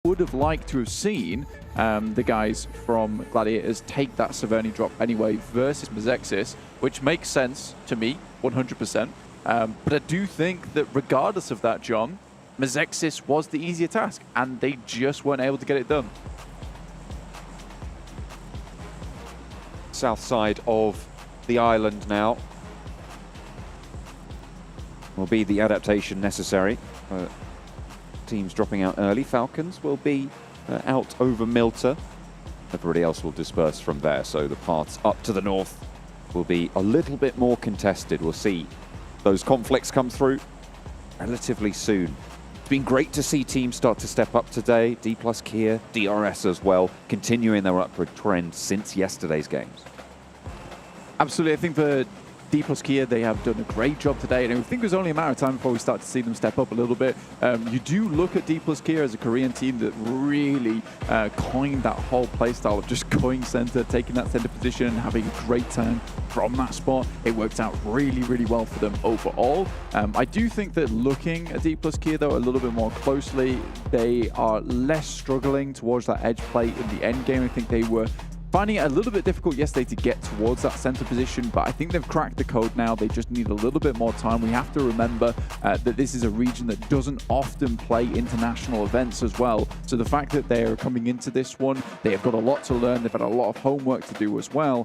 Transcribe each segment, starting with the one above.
would have liked to have seen the guys from Gladiators take that Severny drop anyway versus Mezexis, which makes sense to me, 100%. But I do think that regardless of that, John, Mezexis was the easier task, and they just weren't able to get it done. South side of the island now will be the adaptation necessary. Teams dropping out early. Falcons will be out over Milta. Everybody else will disperse from there, so the paths up to the north will be a little bit more contested. We'll see those conflicts come through relatively soon. It's been great to see teams start to step up today. D+ Kia, DRS as well, continuing their upward trend since yesterday's games. Absolutely. I think for D+ Kia, they have done a great job today, and I think it was only a matter of time before we start to see them step up a little bit. You do look at D+ Kia as a Korean team that really coined that whole playstyle of just going center, taking that center position, and having a great time from that spot. It worked out really, really well for them overall. I do think that looking at D+ Kia, though, a little bit more closely, they are less struggling towards that edge play in the end game. I think they were finding it a little bit difficult yesterday to get towards that center position, but I think they've cracked the code now. They just need a little bit more time. We have to remember that this is a region that doesn't often play international events as well. So the fact that they're coming into this one, they have got a lot to learn. They've had a lot of homework to do as well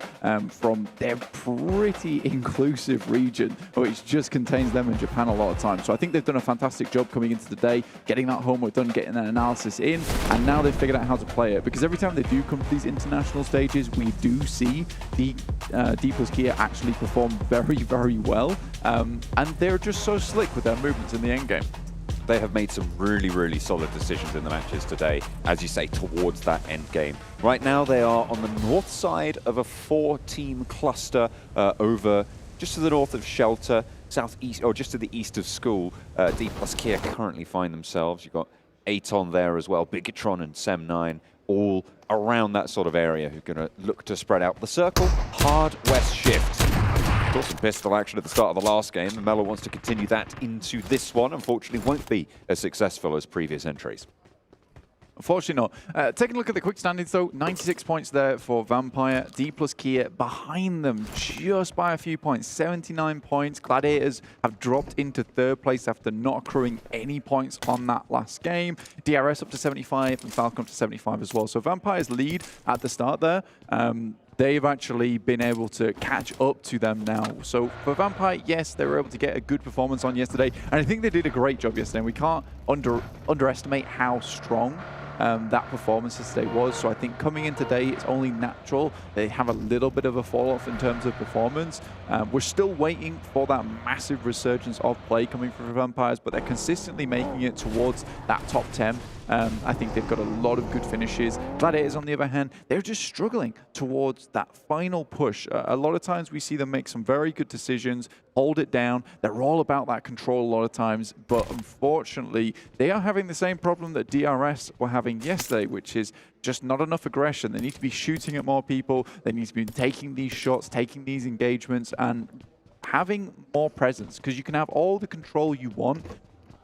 from their pretty inclusive region, which just contains them and Japan a lot of times. So I think they've done a fantastic job coming into the day, getting that homework done, getting that analysis in, and now they've figured out how to play it. Because every time they do come to these international stages, we do see the D+ Kia actually perform very, very well. And they're just so slick with their movements in the end game. They have made some really, really solid decisions in the matches today, as you say, towards that end game. Right now, they are on the north side of a 4-team cluster over just to the north of Shelter, southeast, or just to the east of School. D+ Kia currently find themselves. You've got Aton there as well, Bigatron and Sem9, all around that sort of area, who are going to look to spread out the circle. Hard west shift. Saw some pistol action at the start of the last game, and Mello wants to continue that into this one. Unfortunately, won't be as successful as previous entries. Unfortunately not. Taking a look at the quick standings though, 96 points there for Vampire. D+ Kia behind them just by a few points, 79 points. Gladiators have dropped into third place after not accruing any points on that last game. DRS up to 75 and Falcon up to 75 as well. So Vampire's lead at the start there. They've actually been able to catch up to them now. So for Vampire, yes, they were able to get a good performance on yesterday, and I think they did a great job yesterday. And we can't underestimate how strong that performance yesterday was. So I think coming in today, it's only natural they have a little bit of a fall off in terms of performance. We're still waiting for that massive resurgence of play coming from Vampires, but they're consistently making it towards that top 10. I think they've got a lot of good finishes. Gladiators, on the other hand, they're just struggling towards that final push. A lot of times we see them make some very good decisions, hold it down. They're all about that control a lot of times, but unfortunately, they are having the same problem that DRS were having yesterday, which is just not enough aggression. They need to be shooting at more people. They need to be taking these shots, taking these engagements, and having more presence, because you can have all the control you want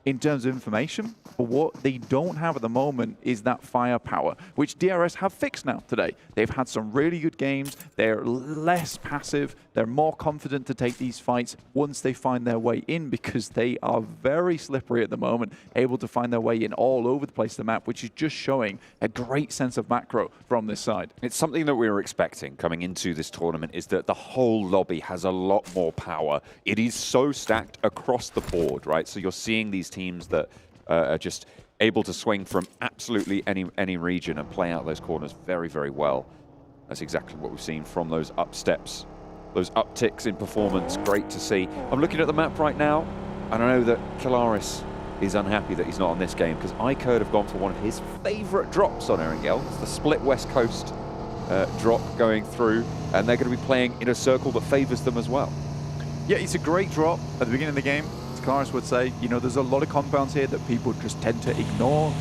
in terms of information, but what they don't have at the moment is that firepower, which DRS have fixed now today. They've had some really good games. They're less passive. They're more confident to take these fights once they find their way in, because they are very slippery at the moment, able to find their way in all over the place of the map, which is just showing a great sense of macro from this side. It's something that we were expecting coming into this tournament, is that the whole lobby has a lot more power. It is so stacked across the board, right? So you're seeing these teams that are just able to swing from absolutely any region and play out those corners very, very well. That's exactly what we've seen from those up steps, those upticks in performance. Great to see. I'm looking at the map right now, and I know that Kalaris is unhappy that he's not on this game, because iCurd have gone for one of his favorite drops on Erangel. It's the split West Coast drop going through, and they're going to be playing in a circle that favors them as well. Yeah, it's a great drop at the beginning of the game. Kalaris would say, you know, there's a lot of compounds here that people just tend to ignore.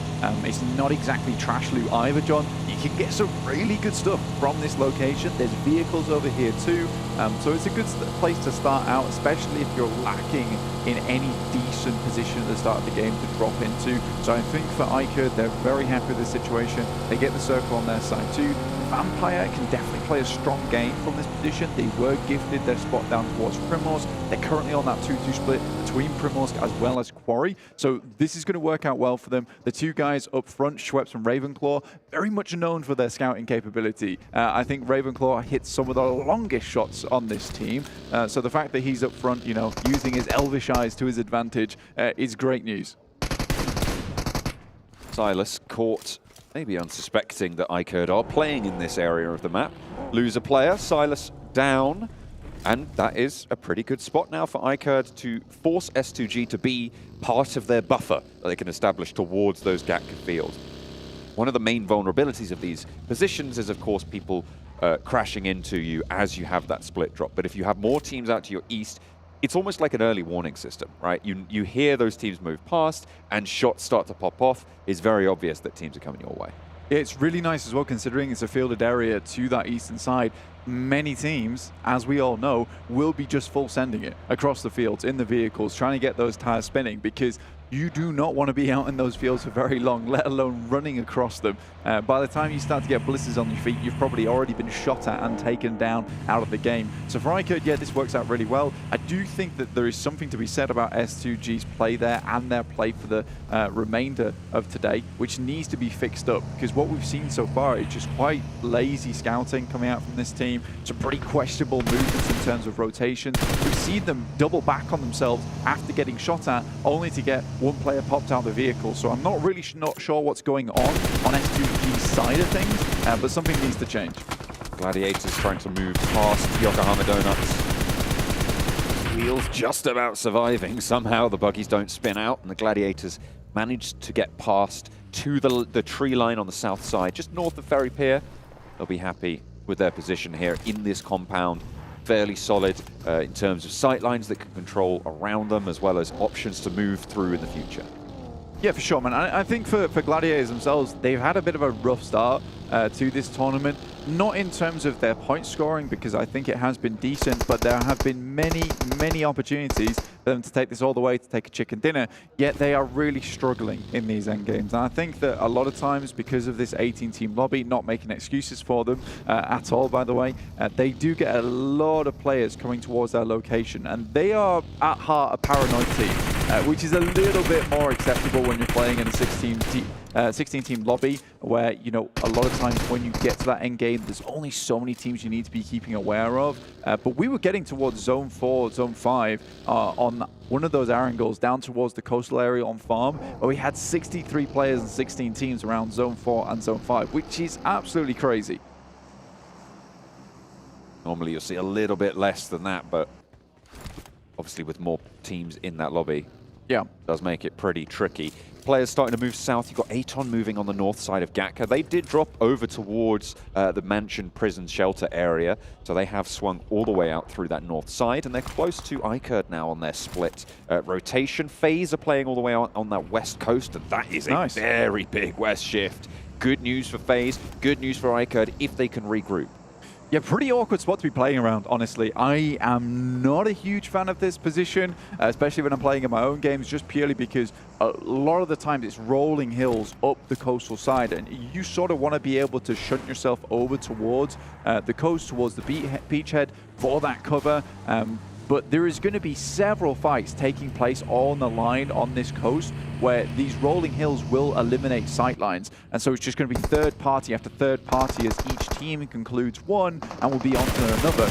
It's not exactly trash loot either, John. You can get some really good stuff from this location. There's vehicles over here too. So it's a good place to start out, especially if you're lacking in any decent position at the start of the game to drop into. So I think for Iker, they're very happy with the situation. They get the circle on their side too. Vampire can definitely play a strong game from this position. They were gifted their spot down towards Primorsk. They're currently on that 2-2 split between Primorsk as well as Quarry. So this is going to work out well for them. The two guys up front, Schweppes and Ravenclaw, very much known for their scouting capability. I think Ravenclaw hits some of the longest shots on this team. So the fact that he's up front, you know, using his elvish eyes to his advantage is great news. Silas caught, maybe unsuspecting that Iker are playing in this area of the map. Lose a player, Silas down, and that is a pretty good spot now for Iker to force S2G to be part of their buffer that they can establish towards those Gatka fields. One of the main vulnerabilities of these positions is, of course, people crashing into you as you have that split drop. But if you have more teams out to your east, it's almost like an early warning system, right? You hear those teams move past and shots start to pop off. It's very obvious that teams are coming your way. It's really nice as well, considering it's a fielded area to that eastern side. Many teams, as we all know, will be just full sending it across the fields in the vehicles, trying to get those tires spinning, because you do not want to be out in those fields for very long, let alone running across them. By the time you start to get blisters on your feet, you've probably already been shot at and taken down out of the game. So for Iker, yeah, this works out really well. I do think that there is something to be said about S2G's play there and their play for the remainder of today, which needs to be fixed up, because what we've seen so far is just quite lazy scouting coming out from this team. Some pretty questionable movements in terms of rotation. We've seen them double back on themselves after getting shot at, only to get one player popped out of the vehicle. So I'm not really not sure what's going on S2G's side of things, but something needs to change. Gladiators trying to move past Yokohama Donuts. Wheels just about surviving. Somehow the buggies don't spin out, and the Gladiators managed to get past to the tree line on the south side, just north of Ferry Pier. They'll be happy with their position here in this compound. Fairly solid in terms of sight lines that can control around them, as well as options to move through in the future. Yeah, for sure, man. I think for Gladiators themselves, they've had a bit of a rough start to this tournament. Not in terms of their point scoring, because I think it has been decent, but there have been many opportunities for them to take this all the way, to take a chicken dinner, yet they are really struggling in these end games. And I think that a lot of times, because of this 18-team lobby, not making excuses for them at all, by the way, they do get a lot of players coming towards their location, and they are at heart a paranoid team, which is a little bit more acceptable when you're playing in a 16-team lobby, where, you know, a lot of times when you get to that end game, there's only so many teams you need to be keeping aware of. But we were getting towards Zone 4, Zone 5 on one of those angles down towards the coastal area on Farm, where we had 63 players and 16 teams around Zone 4 and Zone 5, which is absolutely crazy. Normally you'll see a little bit less than that, but obviously with more teams in that lobby, yeah, does make it pretty tricky. Players starting to move south. You've got Aton moving on the north side of Gatka. They did drop over towards the mansion prison shelter area, so they have swung all the way out through that north side, and they're close to Iker now on their split rotation. FaZe are playing all the way on that west coast, and that is a very big west shift. Good news for FaZe, good news for Iker if they can regroup. Yeah, pretty awkward spot to be playing around, honestly. I am not a huge fan of this position, especially when I'm playing in my own games, just purely because a lot of the time it's rolling hills up the coastal side, and you sort of want to be able to shunt yourself over towards the coast, towards the beachhead for that cover. But there is going to be several fights taking place all on the line on this coast, where these rolling hills will eliminate sightlines. And so it's just going to be third party after third party as each team concludes one and will be on to another.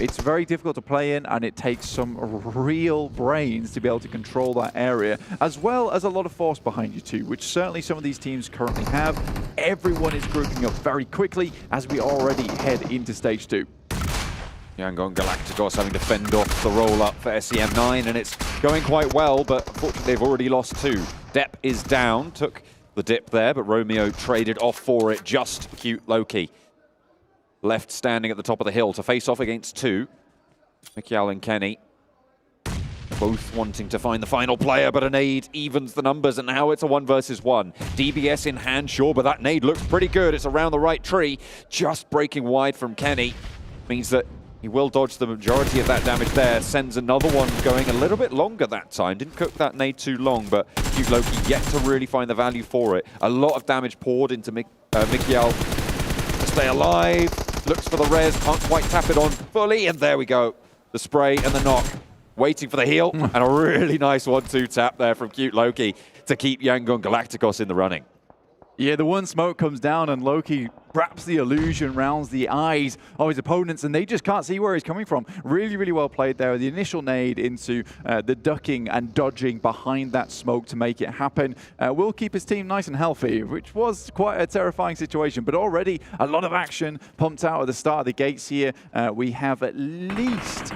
It's very difficult to play in, and it takes some real brains to be able to control that area, as well as a lot of force behind you too, which certainly some of these teams currently have. Everyone is grouping up very quickly as we already head into stage 2. Yangon Galacticos having to fend off the roll-up for SEM9, and it's going quite well, but unfortunately they've already lost 2. Depp is down, took the dip there, but Romeo traded off for it. Just cute Loki. Left standing at the top of the hill to face off against 2. Mikial and Kenny both wanting to find the final player, but a nade evens the numbers, and now it's a 1 versus 1. DBS in hand, sure, but that nade looks pretty good. It's around the right tree, just breaking wide from Kenny. Means that He will dodge the majority of that damage there. Sends another one going a little bit longer that time. Didn't cook that nade too long, but Pubg Loki yet to really find the value for it. A lot of damage poured into Mikiel to stay alive. Looks for the res, can't quite tap it on fully, and there we go. The spray and the knock. Waiting for the heal, and a really nice 1-2 tap there from Cute Loki to keep Yangon Galacticos in the running. Yeah, the one smoke comes down and Loki wraps the illusion, rounds the eyes of his opponents, and they just can't see where he's coming from. Really, really well played there. The initial nade into the ducking and dodging behind that smoke to make it happen will keep his team nice and healthy, which was quite a terrifying situation. But already a lot of action pumped out at the start of the gates here. We have at least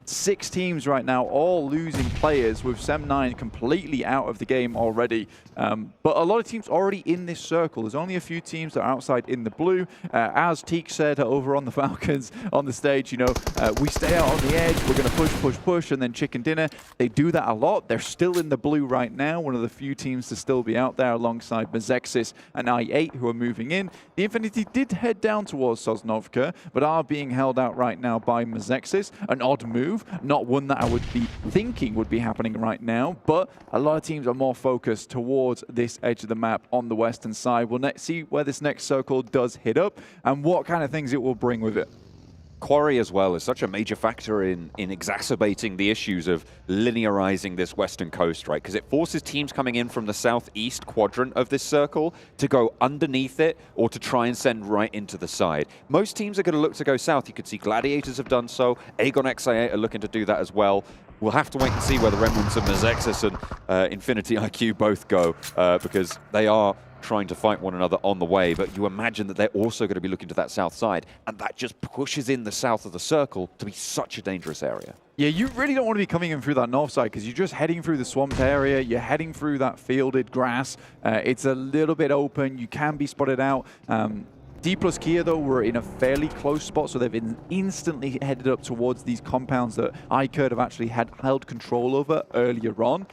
6 teams right now, all losing players, with Sem9 completely out of the game already. But a lot of teams already in this circle. There's only a few teams that are outside in the blue. As Teak said over on the Falcons on the stage, you know, we stay out on the edge, we're going to push, push, push, and then chicken dinner. They do that a lot. They're still in the blue right now, one of the few teams to still be out there alongside Mazexis and I8, who are moving in. The Infinity did head down towards Sosnovka, but are being held out right now by Mazexis. An odd move. Not one that I would be thinking would be happening right now, but a lot of teams are more focused towards this edge of the map on the western side. We'll see where this next circle does hit up and what kind of things it will bring with it. Quarry as well is such a major factor in exacerbating the issues of linearizing this western coast, right? Because it forces teams coming in from the southeast quadrant of this circle to go underneath it or to try and send right into the side. Most teams are going to look to go south. You could see Gladiators have done so. Aegon XI8 are looking to do that as well. We'll have to wait and see where the remnants of Mazexis and Infinity IQ both go because they are trying to fight one another on the way, but you imagine that they're also going to be looking to that south side, and that just pushes in the south of the circle to be such a dangerous area. Yeah, you really don't want to be coming in through that north side because you're just heading through the swamped area, you're heading through that fielded grass. It's a little bit open, you can be spotted out. D plus Kia, though, were in a fairly close spot, so they've been instantly headed up towards these compounds that iCurd have actually held control over earlier on.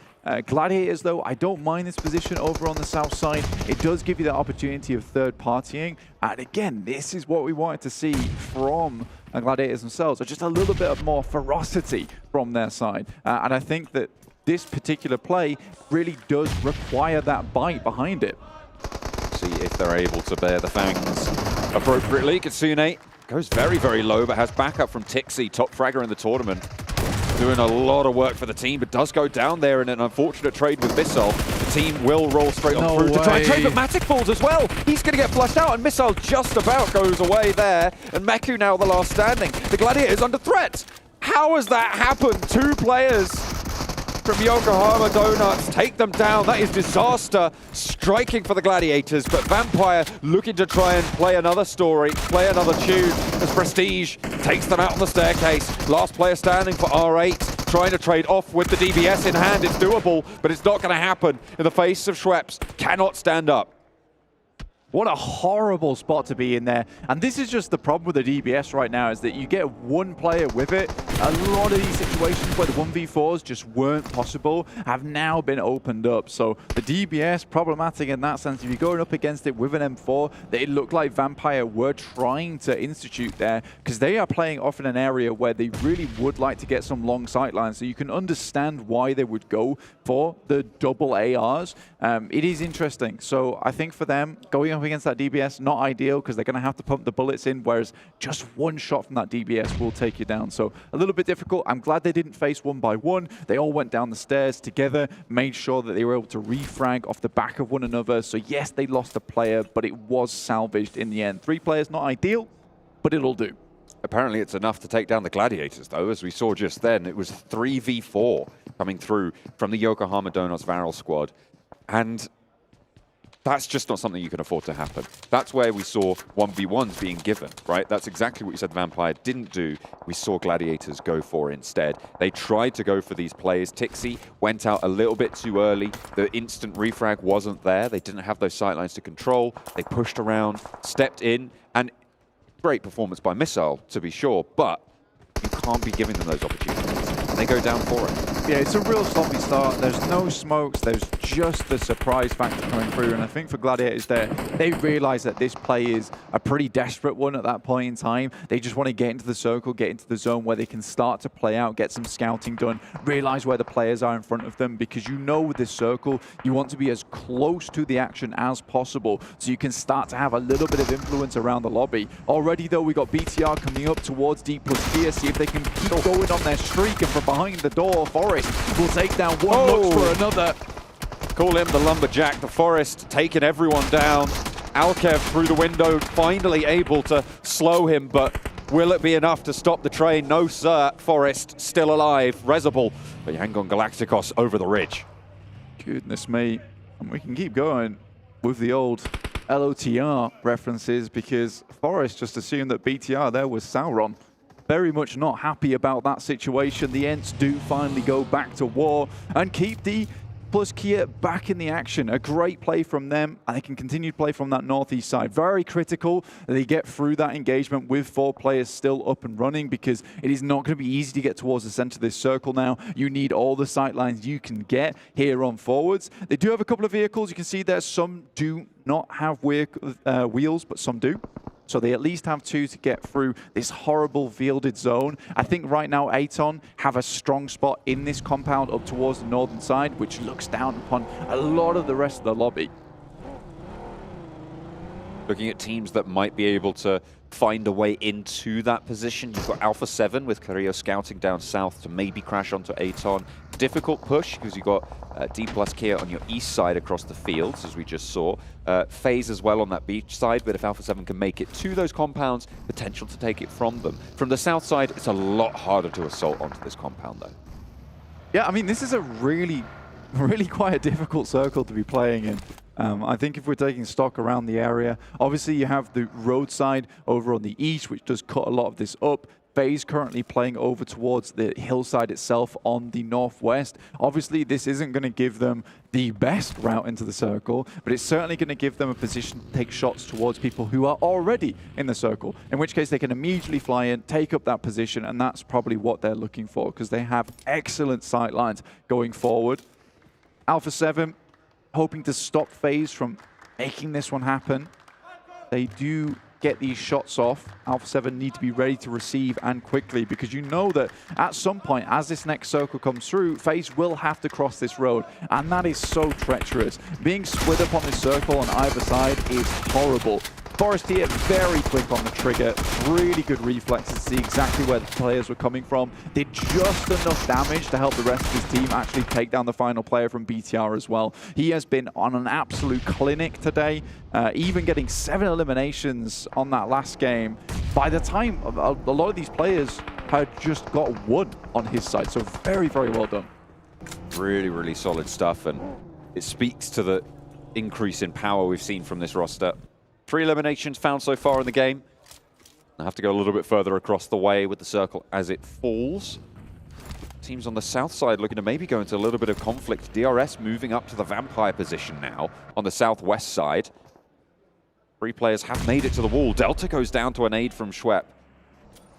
Gladiators, though, I don't mind this position over on the south side. It does give you the opportunity of third partying. And again, this is what we wanted to see from Gladiators themselves, so just a little bit of more ferocity from their side. And I think that this particular play really does require that bite behind it. See if they're able to bear the fangs appropriately. Kitsune goes very, very low, but has backup from Tixi, top fragger in the tournament. Doing a lot of work for the team, but does go down there in an unfortunate trade with Missile. The team will roll straight on through to try and trade, but Matic falls as well. He's going to get flushed out, and Missile just about goes away there. And Meku now the last standing. The Gladiator is under threat. How has that happened? 2 players from Yokohama Donuts take them down. That is disaster striking for the Gladiators, but Vampire looking to try and play another story, play another tune as Prestige takes them out on the staircase. Last player standing for R8, trying to trade off with the DBS in hand. It's doable, but it's not going to happen in the face of Schweppes. Cannot stand up. What a horrible spot to be in there. And this is just the problem with the DBS right now, is that you get one player with it. A lot of these situations where the 1v4s just weren't possible have now been opened up. So the DBS, problematic in that sense. If you're going up against it with an M4, it looked like Vampire were trying to institute there, because they are playing off in an area where they really would like to get some long sight lines. So you can understand why they would go for the double ARs. It is interesting. So I think for them, going up against that DBS, not ideal, because they're going to have to pump the bullets in, whereas just one shot from that DBS will take you down. So a little bit difficult. I'm glad they didn't face one by one. They all went down the stairs together, made sure that they were able to refrag off the back of one another. So yes, they lost a player, but it was salvaged in the end. 3 players, not ideal, but it'll do. Apparently it's enough to take down the Gladiators, though. As we saw just then, it was 3v4 coming through from the Yokohama Donuts Varel squad. And that's just not something you can afford to happen. That's where we saw 1v1s being given, right? That's exactly what you said Vampire didn't do. We saw Gladiators go for instead. They tried to go for these players. Tixi went out a little bit too early. The instant refrag wasn't there. They didn't have those sightlines to control. They pushed around, stepped in, and great performance by Missile, to be sure, but you can't be giving them those opportunities. And they go down for it. Yeah, it's a real sloppy start. There's no smokes. There's just the surprise factor coming through. And I think for Gladiators there, they realize that this play is a pretty desperate one at that point in time. They just want to get into the circle, get into the zone where they can start to play out, get some scouting done, realize where the players are in front of them, because you know with this circle, you want to be as close to the action as possible so you can start to have a little bit of influence around the lobby. Already though, we got BTR coming up towards D plus Kia, see if they can keep going on their streak, and from behind the door, Forest will take down one, looks for another. Call him the lumberjack. The Forest taking everyone down. Alkev through the window, finally able to slow him, but will it be enough to stop the train? No, sir. Forest still alive. Rezable, but Yangon Galacticos over the ridge. Goodness me. And we can keep going with the old LOTR references, because Forest just assumed that BTR there was Sauron. Very much not happy about that situation. The Ents do finally go back to war and keep D plus Kia back in the action. A great play from them, and they can continue to play from that northeast side. Very critical that they get through that engagement with 4 players still up and running, because it is not going to be easy to get towards the center of this circle now. You need all the sight lines you can get here on forwards. They do have a couple of vehicles. You can see there some do not have wheels, but some do. So they at least have 2 to get through this horrible fielded zone. I think right now Aton have a strong spot in this compound up towards the northern side, which looks down upon a lot of the rest of the lobby. Looking at teams that might be able to find a way into that position. You've got Alpha 7 with Carrillo scouting down south to maybe crash onto Aton. Difficult push because you've got D plus Kia on your east side across the fields, as we just saw. FaZe as well on that beach side, but if Alpha 7 can make it to those compounds, potential to take it from them. From the south side, it's a lot harder to assault onto this compound though. Yeah, I mean, this is a really quite a difficult circle to be playing in. I think if we're taking stock around the area, obviously you have the roadside over on the east, which does cut a lot of this up. FaZe currently playing over towards the hillside itself on the northwest. Obviously, this isn't going to give them the best route into the circle, but it's certainly going to give them a position to take shots towards people who are already in the circle, in which case they can immediately fly in, take up that position, and that's probably what they're looking for, because they have excellent sight lines going forward. Alpha 7 hoping to stop FaZe from making this one happen. They do get these shots off. Alpha 7 need to be ready to receive, and quickly, because you know that at some point, as this next circle comes through, FaZe will have to cross this road, and that is so treacherous. Being split up on this circle on either side is horrible. Forest here, very quick on the trigger, really good reflexes to see exactly where the players were coming from. Did just enough damage to help the rest of his team actually take down the final player from BTR as well. He has been on an absolute clinic today, even getting 7 eliminations on that last game. By the time, a lot of these players had just got 1 on his side, so very, very well done. Really, really solid stuff, and it speaks to the increase in power we've seen from this roster. 3 eliminations found so far in the game. I have to go a little bit further across the way with the circle as it falls. Teams on the south side looking to maybe go into a little bit of conflict. DRS moving up to the vampire position now on the southwest side. 3 players have made it to the wall. Delta goes down to a nade from Schwepp.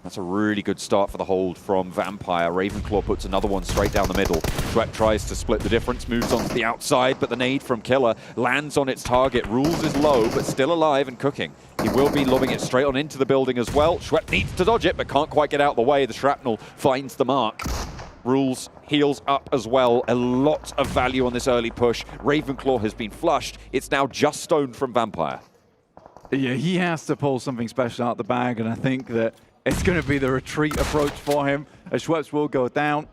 That's a really good start for the hold from Vampire. Ravenclaw puts another one straight down the middle. Schwepp tries to split the difference, moves on to the outside, but the nade from Killer lands on its target. Rules is low, but still alive and cooking. He will be lobbing it straight on into the building as well. Schwepp needs to dodge it, but can't quite get out of the way. The shrapnel finds the mark. Rules heals up as well. A lot of value on this early push. Ravenclaw has been flushed. It's now just Stone from Vampire. Yeah, he has to pull something special out the bag, and I think that it's going to be the retreat approach for him, as Schweppes will go down.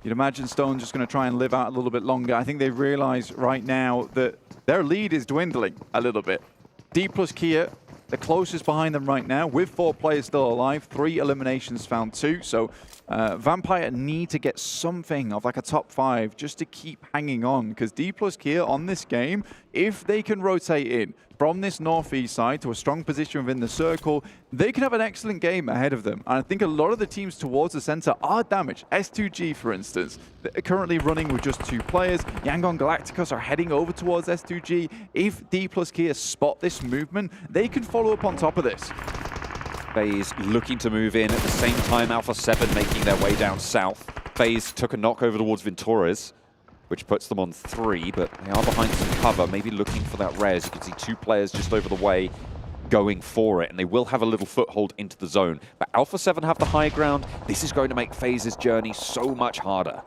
You'd imagine Stone's just going to try and live out a little bit longer. I think they realize right now that their lead is dwindling a little bit. D plus Kia, the closest behind them right now, with 4 players still alive, 3 eliminations found 2. So Vampire need to get something of like a top 5 just to keep hanging on, because D plus Kia on this game, if they can rotate in from this northeast side to a strong position within the circle, they can have an excellent game ahead of them. And I think a lot of the teams towards the center are damaged. S2G, for instance, they're currently running with just 2 players. Yangon Galacticos are heading over towards S2G. If D plus Kia spot this movement, they can follow up on top of this. FaZe looking to move in at the same time. Alpha 7 making their way down south. FaZe took a knock over towards Ventores, which puts them on 3, but they are behind some cover, maybe looking for that res. You can see 2 players just over the way going for it, and they will have a little foothold into the zone. But Alpha 7 have the high ground. This is going to make FaZe's journey so much harder.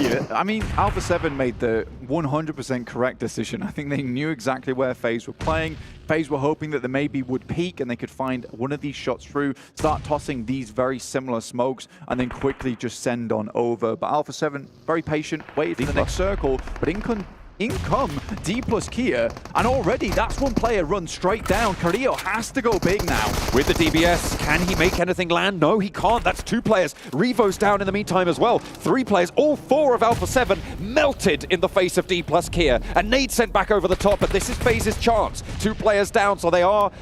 Yeah, I mean, Alpha 7 made the 100% correct decision. I think they knew exactly where FaZe were playing. FaZe were hoping that they maybe would peak and they could find one of these shots through, start tossing these very similar smokes, and then quickly just send on over. But Alpha 7, very patient, waited for the next circle, but in come D plus Kia, and already that's one player run straight down. Carrillo has to go big now. With the DBS, can he make anything land? No, he can't. That's 2 players. Revo's down in the meantime as well. 3 players, all 4 of Alpha 7 melted in the face of D plus Kia. A nade sent back over the top, and this is FaZe's chance. 2 players down, so they are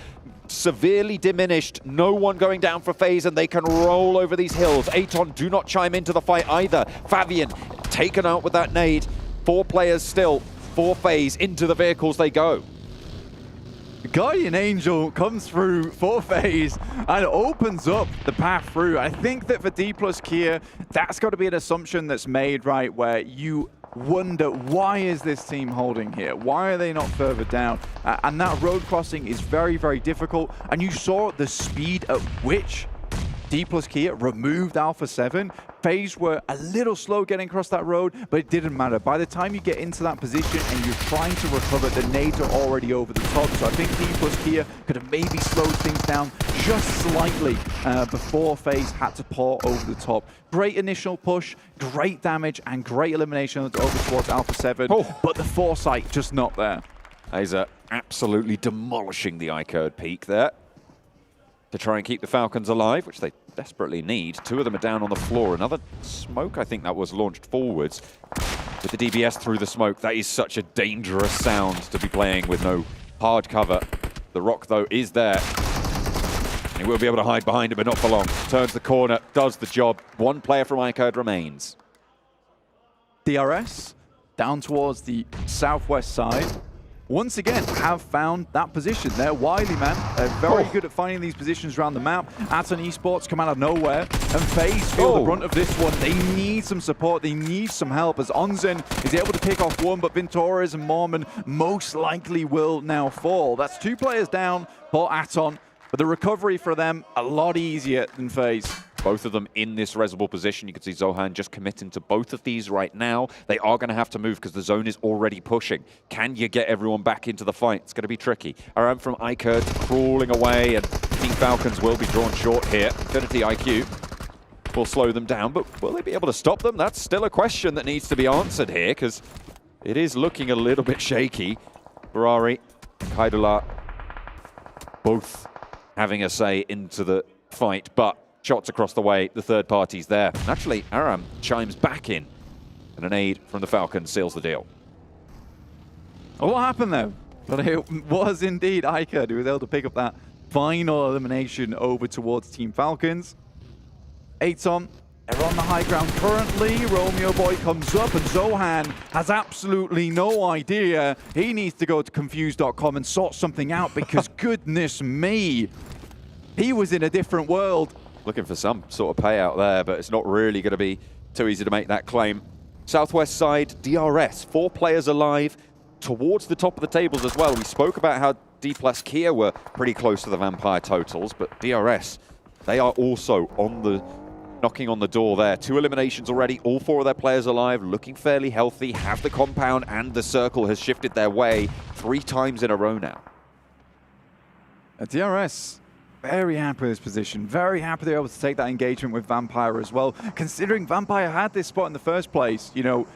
severely diminished. No one going down for FaZe, and they can roll over these hills. Aton do not chime into the fight either. Fabian taken out with that nade. 4 players still, 4 FaZe, into the vehicles they go. Guardian Angel comes through for FaZe and opens up the path through. I think that for D plus Kia, that's got to be an assumption that's made, right, where you wonder, why is this team holding here? Why are they not further down? And that road crossing is very, very difficult. And you saw the speed at which D plus Kia removed Alpha 7. FaZe were a little slow getting across that road, but it didn't matter. By the time you get into that position and you're trying to recover, the nades are already over the top. So I think D plus Kia could have maybe slowed things down just slightly before FaZe had to pour over the top. Great initial push, great damage, and great elimination over towards Alpha 7, but the foresight just not there. Aza absolutely demolishing the ICURD peak there to try and keep the Falcons alive, which they desperately need. 2 of them are down on the floor. Another smoke, I think that was launched forwards with the DBS through the smoke. That is such a dangerous sound to be playing with no hard cover. The rock, though, is there. He will be able to hide behind it, but not for long. Turns the corner, does the job. 1 player from ICURD remains. DRS down towards the southwest side. Once again, have found that position. They're wily, man. They're very good at finding these positions around the map. Aton Esports come out of nowhere, and FaZe feel the brunt of this one. They need some support. They need some help, as Onzen is able to pick off 1, but Ventores and Mormon most likely will now fall. That's 2 players down for Aton, but the recovery for them a lot easier than FaZe. Both of them in this resable position. You can see Zohan just committing to both of these right now. They are going to have to move because the zone is already pushing. Can you get everyone back into the fight? It's going to be tricky. Aram from ICURD crawling away, and Team Falcons will be drawn short here. Infinity IQ will slow them down, but will they be able to stop them? That's still a question that needs to be answered here, because it is looking a little bit shaky. Ferrari, Kaidula, both having a say into the fight, but shots across the way, the third party's there. And actually, Aram chimes back in, and an aid from the Falcons seals the deal. What happened there? But it was indeed ICURD who was able to pick up that final elimination over towards Team Falcons. Aton, they're on the high ground currently. Romeo Boy comes up, and Zohan has absolutely no idea. He needs to go to confused.com and sort something out, because goodness me, he was in a different world. Looking for some sort of payout there, but it's not really going to be too easy to make that claim. Southwest side, DRS, 4 players alive towards the top of the tables as well. We spoke about how D plus Kia were pretty close to the Vampire totals, but DRS, they are also on the knocking on the door there. 2 eliminations already, all 4 of their players alive, looking fairly healthy, have the compound, and the circle has shifted their way 3 times in a row now. DRS, very happy with his position. Very happy they're able to take that engagement with Vampire as well. Considering Vampire had this spot in the first place, you know,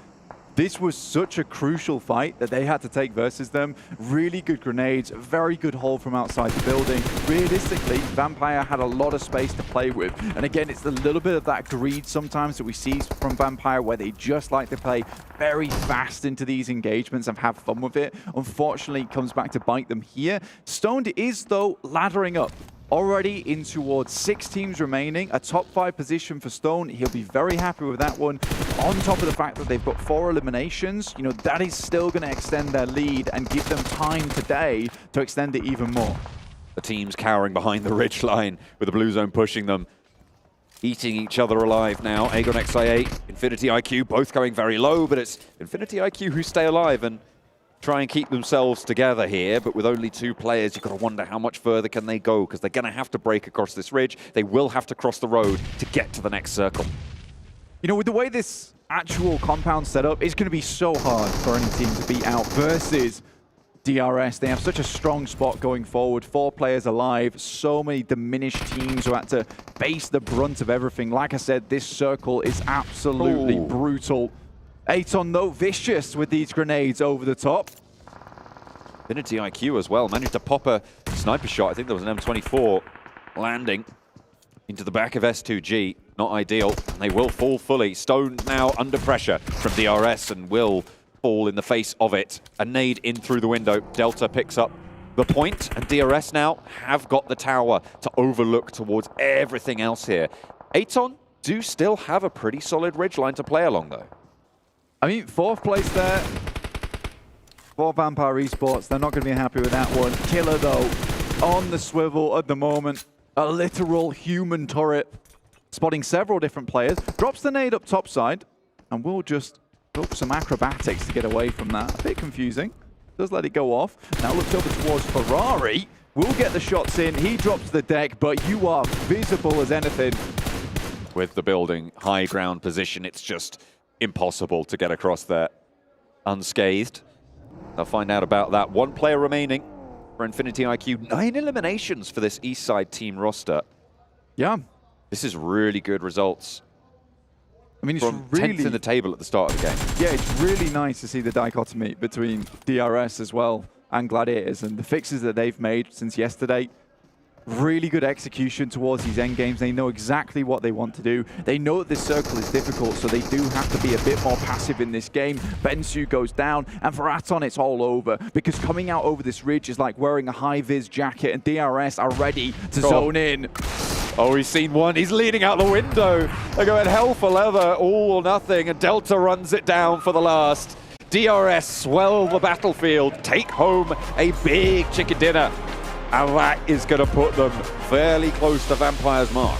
this was such a crucial fight that they had to take versus them. Really good grenades, very good hold from outside the building. Realistically, Vampire had a lot of space to play with. And again, it's a little bit of that greed sometimes that we see from Vampire, where they just like to play very fast into these engagements and have fun with it. Unfortunately, it comes back to bite them here. Stoned is, though, laddering up. Already in towards 6 teams remaining, a top 5 position for Stone. He'll be very happy with that one. On top of the fact that they've got 4 eliminations, you know, that is still going to extend their lead and give them time today to extend it even more. The team's cowering behind the ridge line with the blue zone pushing them. eating each other alive now. Aegon XI8, Infinity IQ, both going very low, but it's Infinity IQ who stay alive and try and keep themselves together here. But with only 2 players, you've got to wonder how much further can they go, because they're going to have to break across this ridge. They will have to cross the road to get to the next circle. You know, with the way this actual compound set up, it's going to be so hard for any team to beat out versus DRS. They have such a strong spot going forward. 4 players alive. So many diminished teams who had to face the brunt of everything. Like I said, this circle is absolutely brutal. Aton, though, vicious with these grenades over the top. Infinity IQ as well. Managed to pop a sniper shot. I think there was an M24 landing into the back of S2G. Not ideal. And they will fall fully. Stone now under pressure from DRS and will fall in the face of it. A nade in through the window. Delta picks up the point, and DRS now have got the tower to overlook towards everything else here. Aton do still have a pretty solid ridgeline to play along, though. I mean, 4th place there for Vampire Esports. They're not going to be happy with that one. Killer, though, on the swivel at the moment. A literal human turret. Spotting several different players. Drops the nade up topside, and will just go for some acrobatics to get away from that. A bit confusing. Does let it go off. Now looks over towards Ferrari. Will get the shots in. He drops the deck, but you are visible as anything. With the building high ground position, it's just impossible to get across there unscathed. They'll find out about that. 1 player remaining for Infinity IQ. 9 eliminations for this East Side team roster. Yeah. This is really good results. I mean, it's from really 10th in the table at the start of the game. Yeah, it's really nice to see the dichotomy between DRS as well and Gladiators, and the fixes that they've made since yesterday. Really good execution towards these end games. They know exactly what they want to do. They know that this circle is difficult, so they do have to be a bit more passive in this game. Bensu goes down, and for Aton, it's all over, because coming out over this ridge is like wearing a high-vis jacket, and DRS are ready to zone in. Oh, he's seen one. He's leaning out the window. They're going hell for leather, all or nothing, and Delta runs it down for the last. DRS swell the battlefield, take home a big chicken dinner, and that is going to put them fairly close to Vampire's mark.